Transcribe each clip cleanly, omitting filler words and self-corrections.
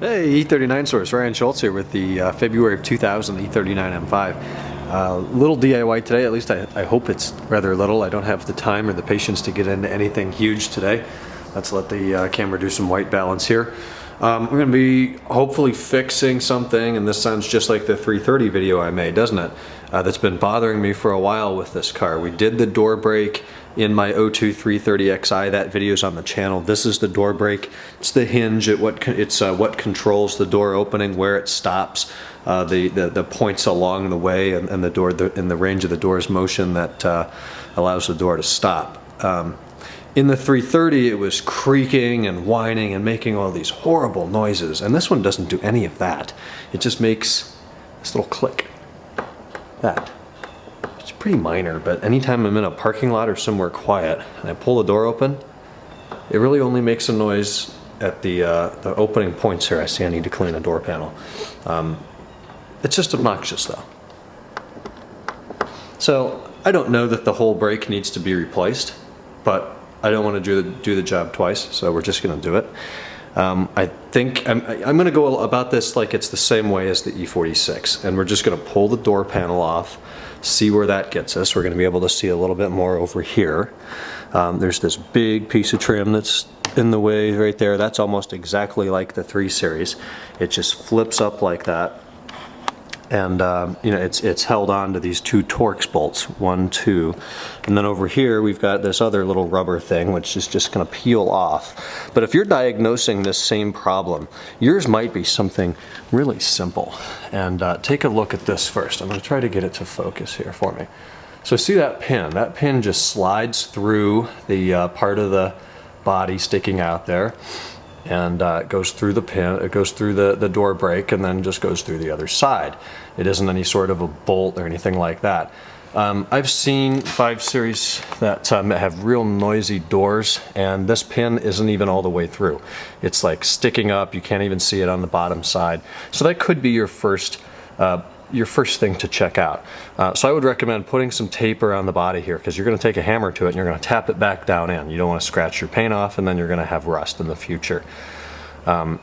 Hey, E39 source, Ryan Schultz here with the February of 2000 E39 M5. Little DIY today, at least I hope it's rather little. I don't have the time or the patience to get into anything huge today. Let's let the camera do some white balance here. We're going to be hopefully fixing something, and this sounds just like the 330 video I made, doesn't it? That's been bothering me for a while with this car. We did the door brake in my 02 330xi. That video's on the channel. This is the door brake. It's the hinge. What controls the door opening, where it stops, the points along the way, and the door in the range of the door's motion that allows the door to stop. In the 330, it was creaking and whining and making all these horrible noises, and this one doesn't do any of that. It just makes this little click. That. It's pretty minor, but anytime I'm in a parking lot or somewhere quiet and I pull the door open, it really only makes a noise at the opening points here. I see I need to clean a door panel. It's just obnoxious though. So I don't know that the whole brake needs to be replaced, but I don't want to do the job twice, so we're just going to do it. I think I'm going to go about this like it's the same way as the E46, and we're just going to pull the door panel off, see where that gets us. We're going to be able to see a little bit more over here. There's this big piece of trim that's in the way right there. That's almost exactly like the 3 Series. It just flips up like that. And you know, it's held on to these 2 Torx bolts, 1, 2, and then over here we've got this other little rubber thing which is just going to peel off. But if you're diagnosing this same problem, yours might be something really simple. And take a look at this first. I'm going to try to get it to focus here for me. So see that pin? That pin just slides through the part of the body sticking out there. And it goes through the pin, it goes through the door brake, and then just goes through the other side. It isn't any sort of a bolt or anything like that. I've seen 5 Series that have real noisy doors, and this pin isn't even all the way through. It's like sticking up, you can't even see it on the bottom side. So that could be your first thing to check out. So I would recommend putting some tape around the body here, because you're going to take a hammer to it and you're going to tap it back down in. You don't want to scratch your paint off, and then you're going to have rust in the future.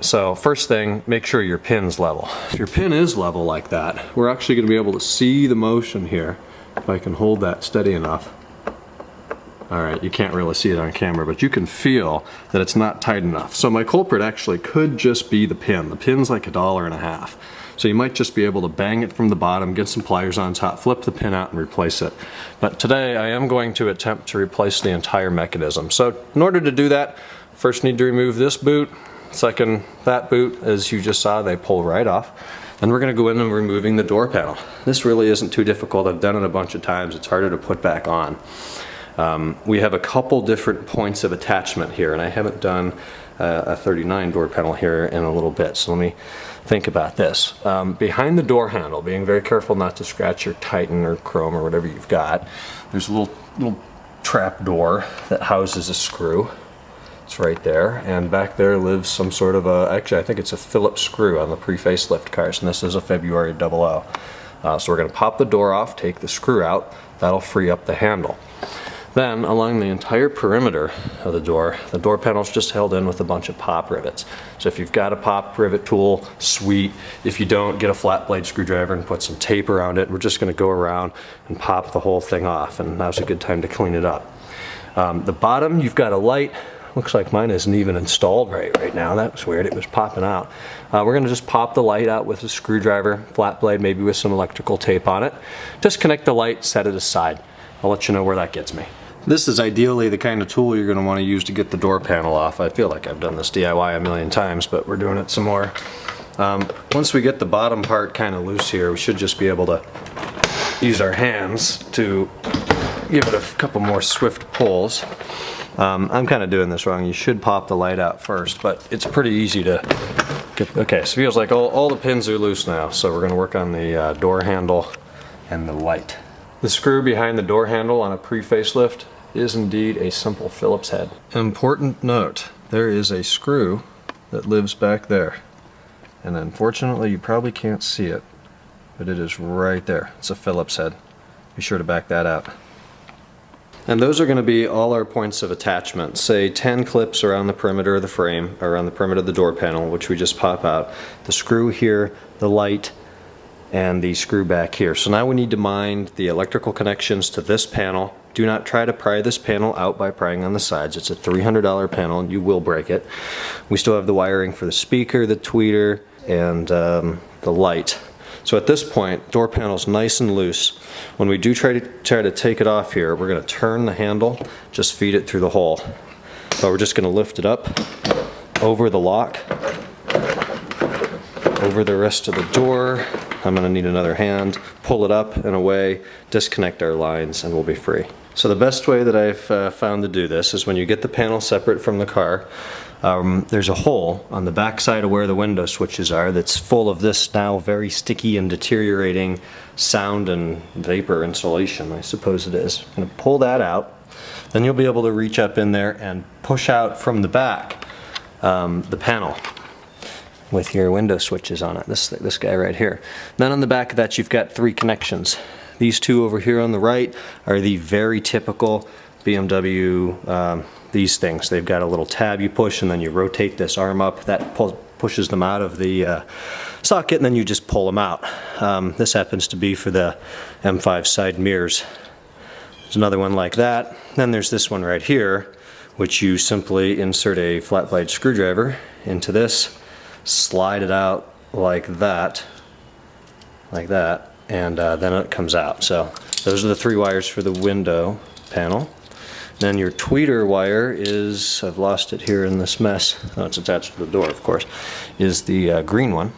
So first thing, make sure your pin's level. If your pin is level like that, we're actually going to be able to see the motion here. If I can hold that steady enough. Alright, you can't really see it on camera, but you can feel that it's not tight enough. So my culprit actually could just be the pin. The pin's like $1.50. So you might just be able to bang it from the bottom, get some pliers on top, flip the pin out and replace it. But today I am going to attempt to replace the entire mechanism. So in order to do that, first need to remove this boot. Second, that boot, as you just saw, they pull right off. And we're going to go in and removing the door panel. This really isn't too difficult. I've done it a bunch of times. It's harder to put back on. We have a couple different points of attachment here, and I haven't done a 39 door panel here in a little bit, so let me think about this. Behind the door handle, being very careful not to scratch your Titan or chrome or whatever you've got, there's a little trap door that houses a screw. It's right there, and back there lives some sort of actually I think it's a Phillips screw on the pre-facelift cars, and this is a February 00. So we're going to pop the door off, take the screw out, that'll free up the handle. Then along the entire perimeter of the door panel's just held in with a bunch of pop rivets. So if you've got a pop rivet tool, sweet. If you don't, get a flat blade screwdriver and put some tape around it. We're just going to go around and pop the whole thing off, and now's a good time to clean it up. The bottom, you've got a light. Looks like mine isn't even installed right now. That was weird, it was popping out. We're gonna just pop the light out with a screwdriver, flat blade, maybe with some electrical tape on it. Disconnect the light, set it aside. I'll let you know where that gets me. This is ideally the kind of tool you're gonna wanna use to get the door panel off. I feel like I've done this DIY a million times, but we're doing it some more. Once we get the bottom part kind of loose here, we should just be able to use our hands to give it a couple more swift pulls. I'm kind of doing this wrong. You should pop the light out first, but it's pretty easy to get. Okay, so it feels like all the pins are loose now, so we're going to work on the door handle and the light. The screw behind the door handle on a pre-facelift is indeed a simple Phillips head. Important note, there is a screw that lives back there, and unfortunately you probably can't see it, but it is right there. It's a Phillips head. Be sure to back that out. And those are going to be all our points of attachment. Say 10 clips around the perimeter of the frame, around the perimeter of the door panel, which we just pop out. The screw here, the light, and the screw back here. So now we need to mind the electrical connections to this panel. Do not try to pry this panel out by prying on the sides. It's a $300 panel and you will break it. We still have the wiring for the speaker, the tweeter, and the light. So at this point, door panel's nice and loose. When we do try to take it off here, we're going to turn the handle, just feed it through the hole. So we're just going to lift it up over the lock, over the rest of the door. I'm going to need another hand, pull it up and away, disconnect our lines, and we'll be free. So the best way that I've found to do this is when you get the panel separate from the car, there's a hole on the back side of where the window switches are that's full of this now very sticky and deteriorating sound and vapor insulation, I suppose it is. I'm going to pull that out, then you'll be able to reach up in there and push out from the back the panel with your window switches on it, this guy right here. Then on the back of that you've got 3 connections. These 2 over here on the right are the very typical BMW, these things. They've got a little tab you push and then you rotate this arm up. That pushes them out of the socket and then you just pull them out. This happens to be for the M5 side mirrors. There's another one like that. Then there's this one right here, which you simply insert a flat blade screwdriver into this, slide it out like that, and then it comes out. So those are the 3 wires for the window panel. Then your tweeter wire is, I've lost it here in this mess, oh, it's attached to the door of course, is the green one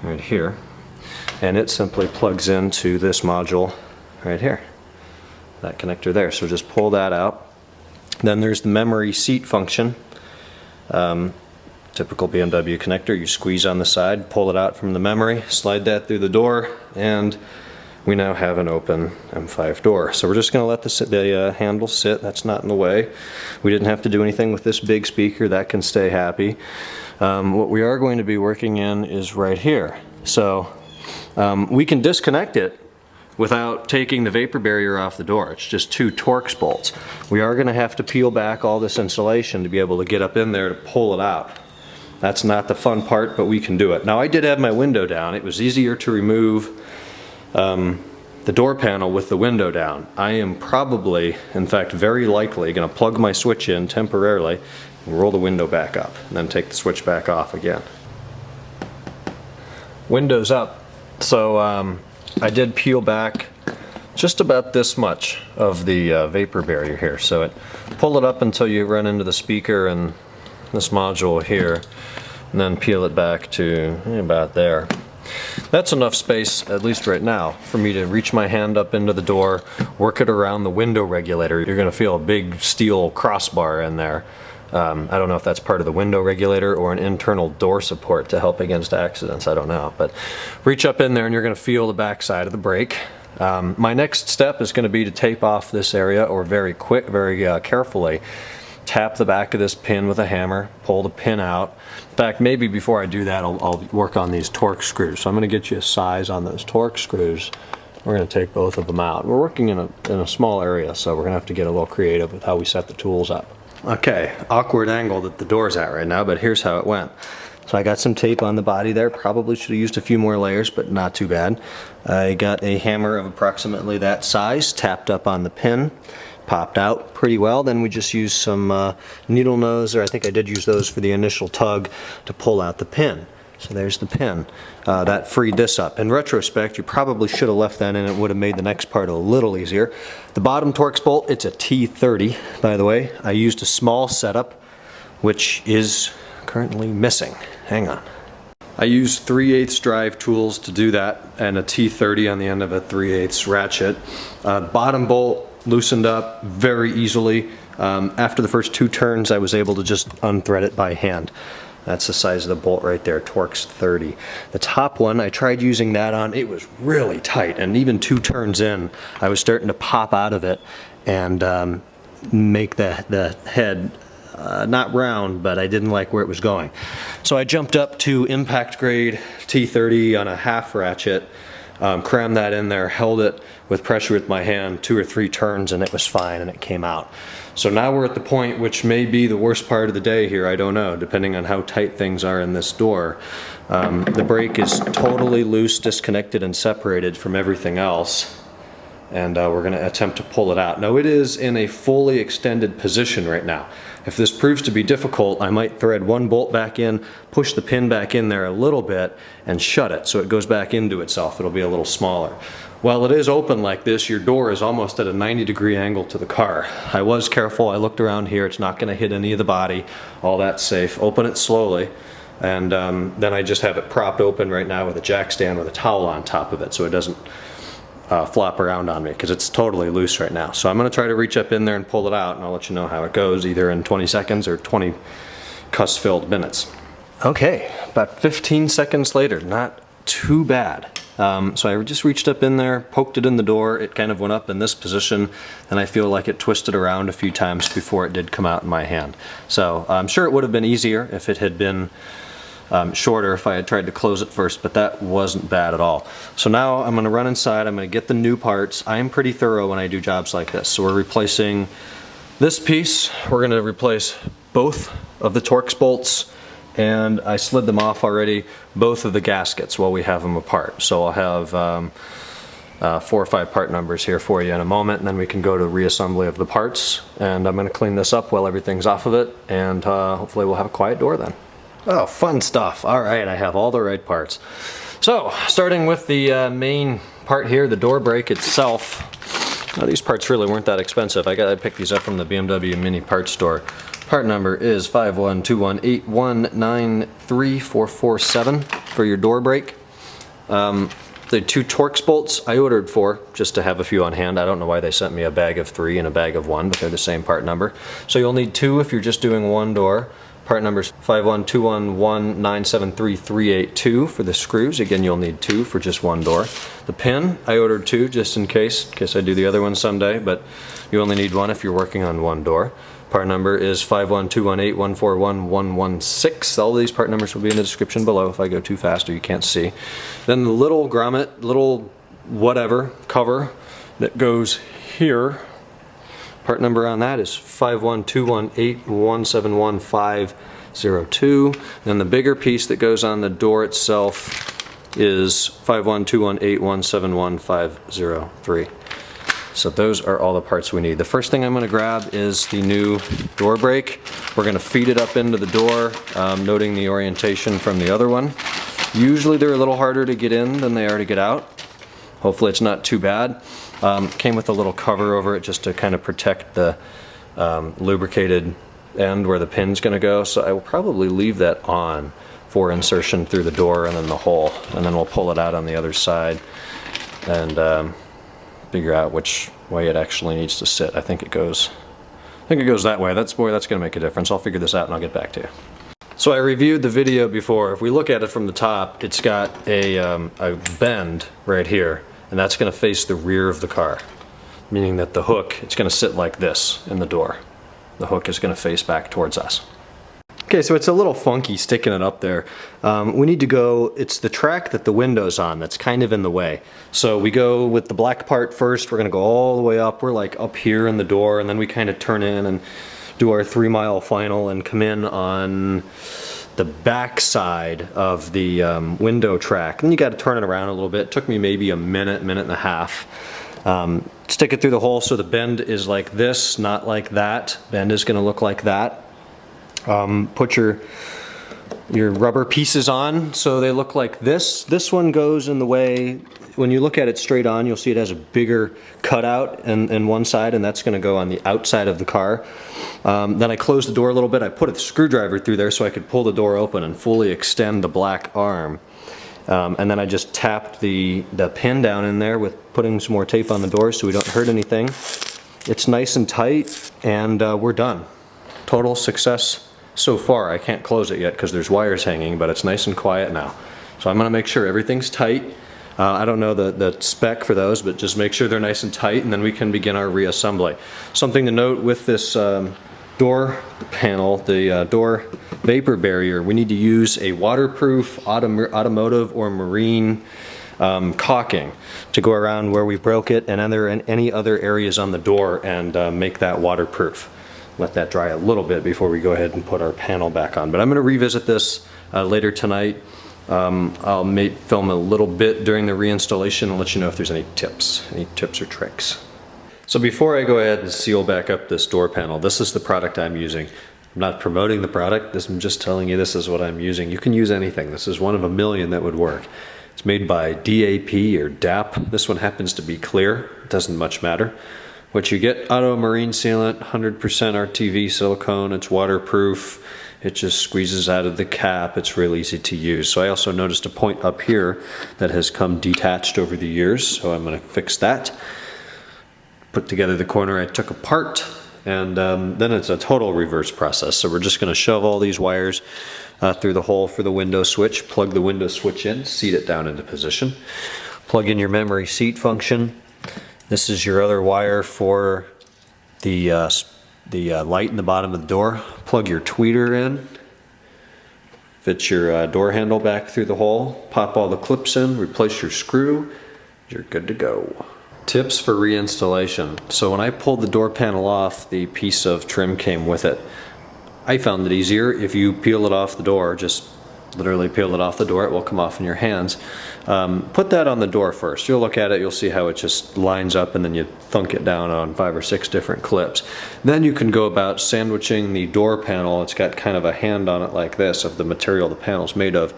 right here, and it simply plugs into this module right here, that connector there. So just pull that out. Then there's the memory seat function. Typical BMW connector, you squeeze on the side, pull it out from the memory, slide that through the door, and we now have an open M5 door. So we're just going to let the handle sit. That's not in the way. We didn't have to do anything with this big speaker. That can stay happy. What we are going to be working in is right here. So we can disconnect it without taking the vapor barrier off the door. It's just 2 Torx bolts. We are going to have to peel back all this insulation to be able to get up in there to pull it out. That's not the fun part, but we can do it. Now I did have my window down. It was easier to remove the door panel with the window down. I am probably, in fact very likely, going to plug my switch in temporarily and roll the window back up and then take the switch back off again. Window's up. So I did peel back just about this much of the vapor barrier here. So pull it up until you run into the speaker and this module here, and then peel it back to about there. That's enough space, at least right now, for me to reach my hand up into the door, work it around the window regulator. You're going to feel a big steel crossbar in there. I don't know if that's part of the window regulator or an internal door support to help against accidents. I don't know, but reach up in there and you're going to feel the back side of the brake. My next step is going to be to tape off this area, or very carefully tap the back of this pin with a hammer, pull the pin out. In fact, maybe before I do that, I'll work on these Torx screws. So I'm going to get you a size on those Torx screws. We're going to take both of them out. We're working in a small area, so we're going to have to get a little creative with how we set the tools up. Okay, awkward angle that the door's at right now, but here's how it went. So I got some tape on the body there. Probably should have used a few more layers, but not too bad. I got a hammer of approximately that size, tapped up on the pin. Popped out pretty well. Then we just used some needle nose, or I think I did use those for the initial tug to pull out the pin. So there's the pin. That freed this up. In retrospect, you probably should have left that in. It would have made the next part a little easier. The bottom Torx bolt, it's a T30, by the way. I used a small setup, which is currently missing. Hang on. I used 3/8 drive tools to do that, and a T30 on the end of a 3/8 ratchet. Bottom bolt loosened up very easily. After the first 2 turns, I was able to just unthread it by hand. That's the size of the bolt right there, Torx 30. The top one, I tried using that on. It was really tight, and even 2 turns in, I was starting to pop out of it and make the head not round, but I didn't like where it was going. So I jumped up to impact grade T30 on a half ratchet, crammed that in there, held it with pressure with my hand 2 or 3 turns, and it was fine, and it came out. So now we're at the point which may be the worst part of the day here, I don't know, depending on how tight things are in this door. The brake is totally loose, disconnected, and separated from everything else. And we're going to attempt to pull it out. Now it is in a fully extended position right now. If this proves to be difficult, I might thread one bolt back in, push the pin back in there a little bit, and shut it so it goes back into itself. It'll be a little smaller. While it is open like this, your door is almost at a 90-degree angle to the car. I was careful, I looked around here, it's not going to hit any of the body, all that's safe. Open it slowly, and then I just have it propped open right now with a jack stand with a towel on top of it so it doesn't flop around on me, because it's totally loose right now. So I'm going to try to reach up in there and pull it out, and I'll let you know how it goes, either in 20 seconds or 20 cuss-filled minutes. Okay, about 15 seconds later, not too bad. So I just reached up in there, poked it in the door, it kind of went up in this position, and I feel like it twisted around a few times before it did come out in my hand. So I'm sure it would have been easier if it had been shorter, if I had tried to close it first, but that wasn't bad at all. So now I'm going to run inside, I'm going to get the new parts. I'm pretty thorough when I do jobs like this. So we're replacing this piece, we're going to replace both of the Torx bolts, and I slid them off already, both of the gaskets while we have them apart. So I'll have 4 or 5 part numbers here for you in a moment, and then we can go to reassembly of the parts. And I'm going to clean this up while everything's off of it, and hopefully we'll have a quiet door then. Oh, fun stuff. All right, I have all the right parts. So, starting with the main part here, the door brake itself. Now, these parts really weren't that expensive. I picked these up from the BMW mini parts store. Part number is 51218193447 for your door brake. The 2 Torx bolts I ordered 4 just to have a few on hand. I don't know why they sent me a bag of 3 and a bag of 1, but they're the same part number. So you'll need 2 if you're just doing one door. Part number is 51211973382 for the screws. Again, you'll need 2 for just one door. The pin, I ordered 2 just in case I do the other one someday, but you only need 1 if you're working on one door. Part number is 51218141116. All of these part numbers will be in the description below if I go too fast or you can't see. Then the little grommet, little whatever cover that goes here. Part number on that is 51218171502. Then the bigger piece that goes on the door itself is 51218171503. So those are all the parts we need. The first thing I'm going to grab is the new door brake. We're going to feed it up into the door, noting the orientation from the other one. Usually they're a little harder to get in than they are to get out. Hopefully it's not too bad. Came with a little cover over it just to kind of protect the lubricated end where the pin's going to go. So I will probably leave that on for insertion through the door and then the hole. And then we'll pull it out on the other side and figure out which way it actually needs to sit. I think it goes that way. That's going to make a difference. I'll figure this out and I'll get back to you. So I reviewed the video before. If we look at it from the top, it's got a bend right here, and that's going to face the rear of the car, meaning that the hook, it's going to sit like this in the door. The hook is going to face back towards us. Okay, so it's a little funky sticking it up there. We need to go, it's the track that the window's on that's kind of in the way. So we go with the black part first, we're gonna go all the way up. We're like up here in the door, and then we kind of turn in and do our 3-mile final and come in on the back side of the window track. And you gotta turn it around a little bit. It took me maybe a minute and a half. Stick it through the hole so the bend is like this, not like that. Bend is gonna look like that. Put your rubber pieces on so they look like this. This one goes in the way, when you look at it straight on, you'll see it has a bigger cutout in one side, and that's going to go on the outside of the car. Then I closed the door a little bit. I put a screwdriver through there so I could pull the door open and fully extend the black arm. And then I just tapped the pin down in there with putting some more tape on the door so we don't hurt anything. It's nice and tight, and we're done. Total success so far. I can't close it yet because there's wires hanging, but it's nice and quiet now. So I'm going to make sure everything's tight. I don't know the spec for those, but just make sure they're nice and tight, and then we can begin our reassembly. Something to note with this door panel, the door vapor barrier, we need to use a waterproof automotive or marine caulking to go around where we broke it and any other areas on the door and make that waterproof. Let that dry a little bit before we go ahead and put our panel back on. But I'm going to revisit this later tonight. I'll film a little bit during the reinstallation and let you know if there's any tips or tricks. So before I go ahead and seal back up this door panel, this is the product I'm using. I'm not promoting the product, I'm just telling you this is what I'm using. You can use anything. This is one of a million that would work. It's made by DAP or DAP. This one happens to be clear. It doesn't much matter. What you get, auto marine sealant, 100% RTV silicone. It's waterproof. It just squeezes out of the cap. It's real easy to use. So I also noticed a point up here that has come detached over the years. So I'm going to fix that. Put together the corner I took apart, and then it's a total reverse process. So we're just going to shove all these wires through the hole for the window switch, plug the window switch in, seat it down into position, plug in your memory seat function. This is your other wire for the light in the bottom of the door. Plug your tweeter in, fit your door handle back through the hole, pop all the clips in, replace your screw, you're good to go. Tips for reinstallation. So when I pulled the door panel off, the piece of trim came with it. I found it easier if you peel it off the door, just literally peel it off the door, it will come off in your hands. Put that on the door first. You'll look at it, you'll see how it just lines up, and then you thunk it down on 5 or 6 different clips. Then you can go about sandwiching the door panel. It's got kind of a hand on it like this of the material the panel's made of,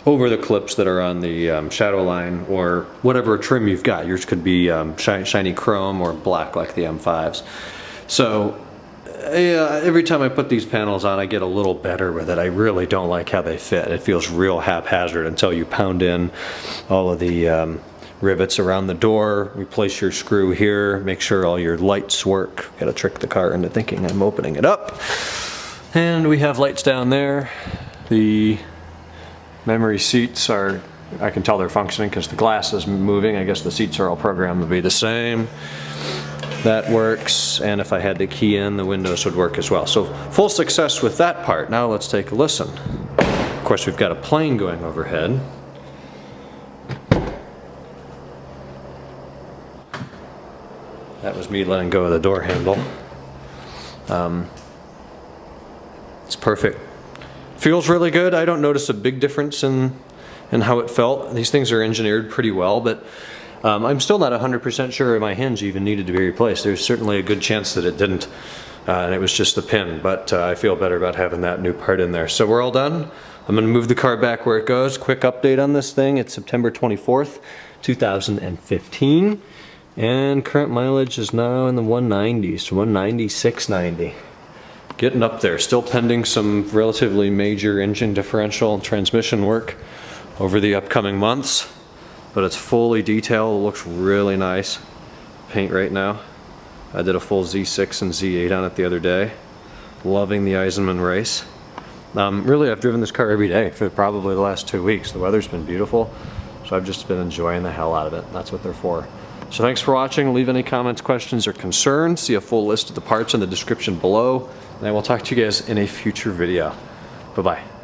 over the clips that are on the shadow line or whatever trim you've got. Yours could be shiny chrome or black like the M5s. So every time I put these panels on, I get a little better with it. I really don't like how they fit. It feels real haphazard until you pound in all of the rivets around the door, replace your screw here, make sure all your lights work. Gotta trick the car into thinking I'm opening it up. And we have lights down there. The memory seats are, I can tell they're functioning because the glass is moving. I guess the seats are all programmed to be the same. That works, and if I had the key in, the windows would work as well. So full success with that part. Now let's take a listen. Of course, we've got a plane going overhead. That was me letting go of the door handle. It's perfect. Feels really good. I don't notice a big difference in how it felt. These things are engineered pretty well, but I'm still not 100% sure my hinge even needed to be replaced. There's certainly a good chance that it didn't, and it was just the pin, but I feel better about having that new part in there. So we're all done. I'm going to move the car back where it goes. Quick update on this thing. It's September 24th, 2015, and current mileage is now in the 190s, 190, 690. Getting up there. Still pending some relatively major engine differential and transmission work over the upcoming months. But it's fully detailed, it looks really nice. Paint right now. I did a full Z6 and Z8 on it the other day. Loving the Eisenman race. Really, I've driven this car every day for probably the last 2 weeks. The weather's been beautiful, so I've just been enjoying the hell out of it. That's what they're for. So thanks for watching. Leave any comments, questions, or concerns. See a full list of the parts in the description below. And I will talk to you guys in a future video. Bye-bye.